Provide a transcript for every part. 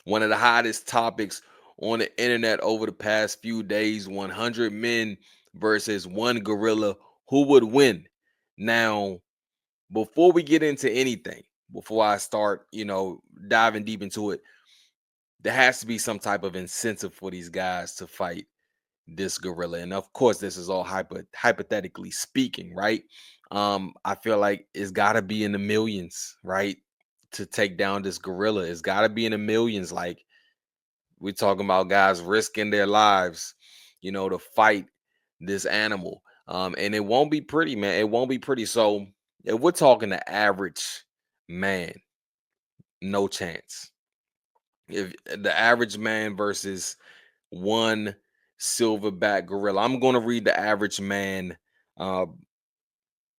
One of the hottest topics on the internet over the past few days: 100 men versus one gorilla. Who would win? Now, before we get into anything, before I start, diving deep into it, there has to be some type of incentive for these guys to fight this gorilla. And of course, this is all hypothetically speaking, right? I feel like it's got to be in the millions, right? To take down this gorilla, it's got to be in the millions. Like, we're talking about guys risking their lives, to fight this animal. And it won't be pretty, man. It won't be pretty. So if we're talking the average man, no chance. If the average man versus one silverback gorilla, I'm going to read the average man uh,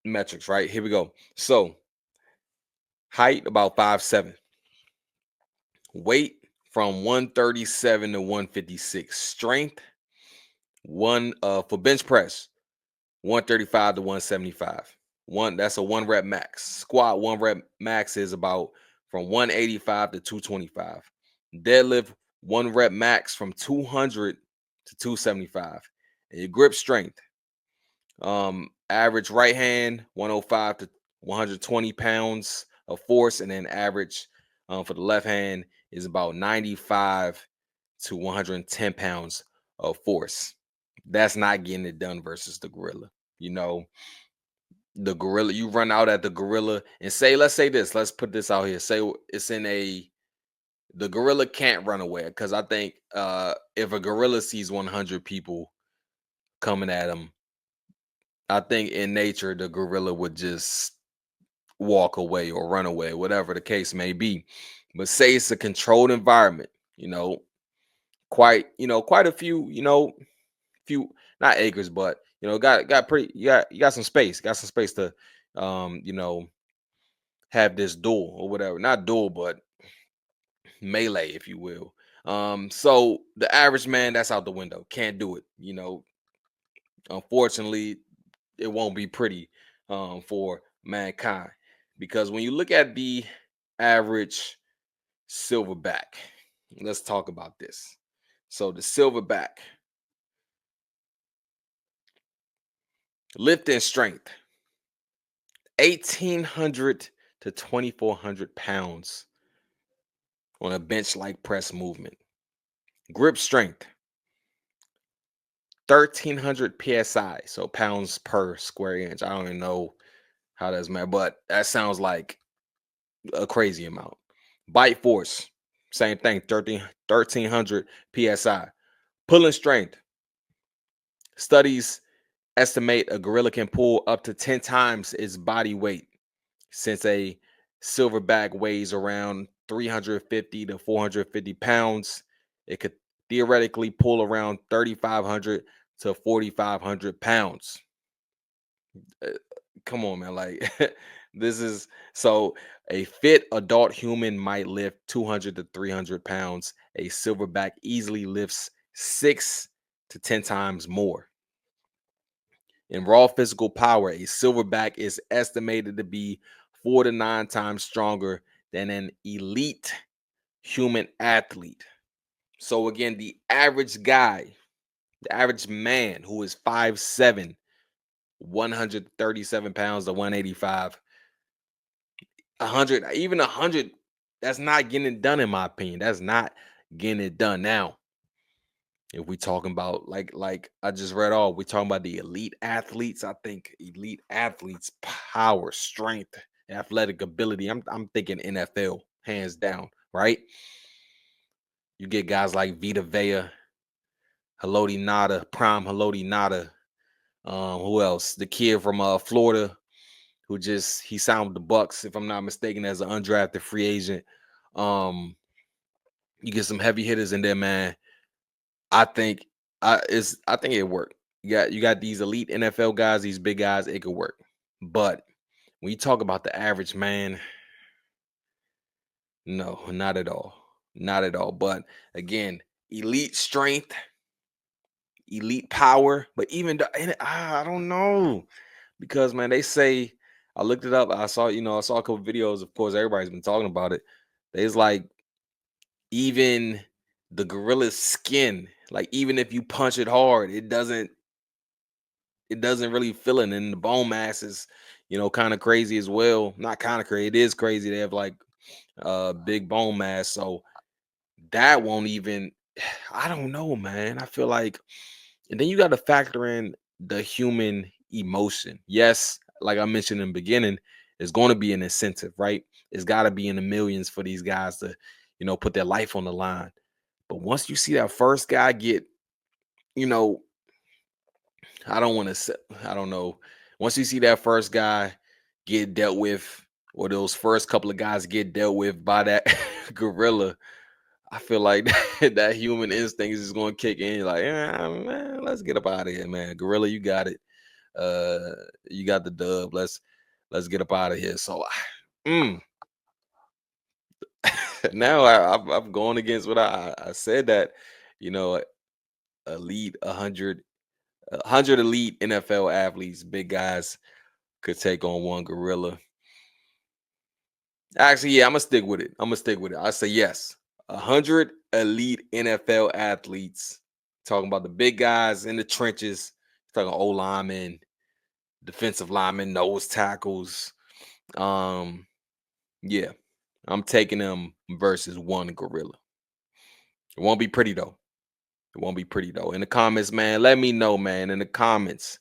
metrics, right? Here we go. So height about 5'7", weight from 137 to 156, strength one for bench press 135 to 175. That's a one rep max. Squat one rep max is about from 185 to 225. Deadlift one rep max from 200 to 275. And your grip strength, average right hand 105 to 120 pounds of force, and then average for the left hand is about 95 to 110 pounds of force. That's not getting it done versus the gorilla. You know, the gorilla, you run out at the gorilla and say, let's say this, let's put this out here. Say it's in the gorilla can't run away, because I think if a gorilla sees 100 people coming at him, I think in nature the gorilla would just walk away or run away, whatever the case may be. But say it's a controlled environment, quite a few, few, not acres, but got pretty, you got some space, to have this duel or whatever. Not duel, but melee, if you will. So the average man, that's out the window. Can't do it. Unfortunately, it won't be pretty for mankind, because when you look at the average silverback, let's talk about this. So the silverback, lifting strength 1,800 to 2,400 pounds on a bench like press movement. Grip strength 1,300 psi, so pounds per square inch. I don't even know how that's meant, but that sounds like a crazy amount. Bite force, same thing, 1,300 psi. Pulling strength, studies estimate a gorilla can pull up to 10 times its body weight. Since a silverback weighs around 350 to 450 pounds, it could theoretically pull around 3,500 to 4,500 pounds. Uh, Come on, man. Like, this is so a fit adult human might lift 200 to 300 pounds. A silverback easily lifts 6 to 10 times more. In raw physical power, a silverback is estimated to be 4 to 9 times stronger than an elite human athlete. So again, the average guy, the average man who is 5'7", 137 pounds to 185, 100, even 100, that's not getting it done, in my opinion. That's not getting it done. Now, if we talking about, like I just read all, we talking about the elite athletes. I think elite athletes, power, strength, athletic ability. I'm thinking NFL, hands down, right? You get guys like Vita Vea, Haloti Nada, Prime Haloti Nada. Who else? The kid from Florida, who just he signed with the Bucks, if I'm not mistaken, as an undrafted free agent. Um, you get some heavy hitters in there, man. I think I think it worked. You got these elite NFL guys, these big guys, it could work. But when you talk about the average man, no, not at all. Not at all. But again, elite strength, elite power, but even I don't know. Because man, they say, I looked it up, I saw a couple videos, of course, everybody's been talking about it. There's like even the gorilla's skin, like even if you punch it hard, it doesn't really feel it. And the bone mass is, kind of crazy as well. Not kind of crazy. It is crazy. They have like big bone mass. So that won't even I don't know, man. I feel like, and then you got to factor in the human emotion. Yes, like I mentioned in the beginning, it's going to be an incentive, right? It's got to be in the millions for these guys to, put their life on the line. But once you see that first guy get, you know, I don't want to say, I don't know. Once you see that first guy get dealt with, or those first couple of guys get dealt with by that gorilla, I feel like that human instinct is just going to kick in. Like, man, let's get up out of here, man. Gorilla, you got it. Uh, you got the dub. Let's get up out of here. So, mm, now I'm going against what I said, that you know elite 100 elite NFL athletes, big guys, could take on one gorilla. Actually, yeah, I'm gonna stick with it. I say yes. 100 elite NFL athletes. Talking about the big guys in the trenches. Talking O linemen, defensive linemen, nose tackles. Um, yeah, I'm taking them versus one gorilla. It won't be pretty though. It won't be pretty though. In the comments, man, let me know, man. In the comments,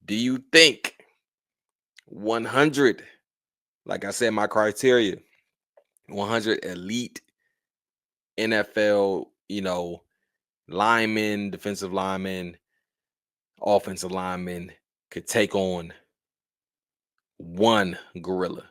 do you think 100? Like I said, my criteria: 100 elite NFL, linemen, defensive linemen, offensive linemen could take on one gorilla.